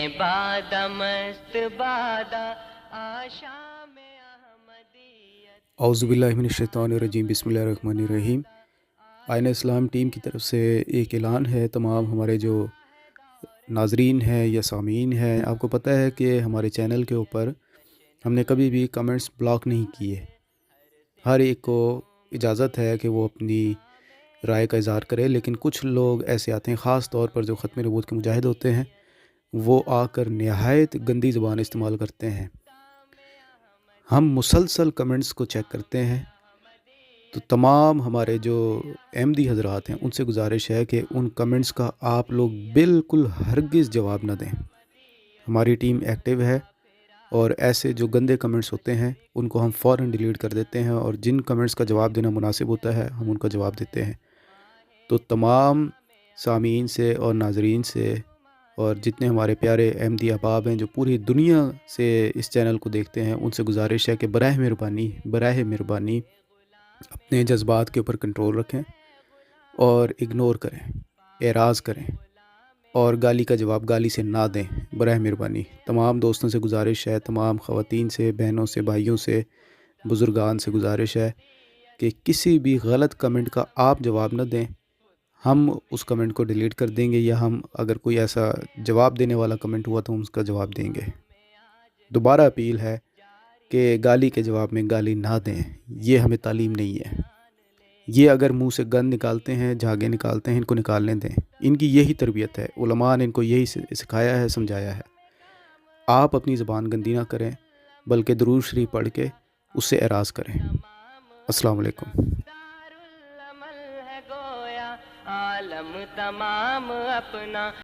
बादा मस्त बादा आशा में अहमदियत। औज़ुबिल्लाहिमिनश्शैतानिर्रजीम बिस्मिल्लाहिर्रहमानिर्रहीम। आईना इस्लाम टीम की तरफ से एक ऐलान है तमाम हमारे जो नाज़रीन हैं या सामीन हैं, आपको पता है कि हमारे चैनल के ऊपर हमने कभी भी कमेंट्स ब्लॉक नहीं किए। हर एक को इजाज़त है कि वो अपनी राय का इज़हार करे, लेकिन कुछ लोग ऐसे आते हैं, ख़ास तौर पर जो ख़त्म नबूवत के मुजाहिद होते हैं, वो आकर नहायत गंदी ज़ुबान इस्तेमाल करते हैं। हम मुसलसल कमेंट्स को चेक करते हैं, तो तमाम हमारे जो अहमदी हज़रात हैं उनसे गुजारिश है कि उन कमेंट्स का आप लोग बिल्कुल हरगिज़ जवाब ना दें। हमारी टीम एक्टिव है और ऐसे जो गंदे कमेंट्स होते हैं उनको हम फ़ौरन डिलीट कर देते हैं, और जिन कमेंट्स का जवाब देना मुनासिब होता है हम उनका जवाब देते हैं। तो तमाम सामीन से और नाज़रीन से और जितने हमारे प्यारे अहमदी अहबाब हैं जो पूरी दुनिया से इस चैनल को देखते हैं, उनसे गुजारिश है कि बराह मेहरबानी अपने जज्बात के ऊपर कंट्रोल रखें और इग्नोर करें, एराज़ करें, और गाली का जवाब गाली से ना दें बराह मेहरबानी। तमाम दोस्तों से गुजारिश है, तमाम ख़वातीन से, बहनों से, भाइयों से, बुज़ुर्गान से गुजारिश है कि किसी भी गलत कमेंट का आप जवाब न दें। हम उस कमेंट को डिलीट कर देंगे, या हम अगर कोई ऐसा जवाब देने वाला कमेंट हुआ तो हम उसका जवाब देंगे। दोबारा अपील है कि गाली के जवाब में गाली ना दें, ये हमें तालीम नहीं है। ये अगर मुंह से गंद निकालते हैं, झागे निकालते हैं, इनको निकालने दें। इनकी यही तरबियत है, उलमा ने इनको यही सिखाया है, समझाया है। आप अपनी ज़बान गंदी ना करें, बल्कि दुरूद शरीफ पढ़ के उससे एराज़ करें। अस्सलाम वालेकुम। दारुल अमल है गोया आलम तमाम अपना।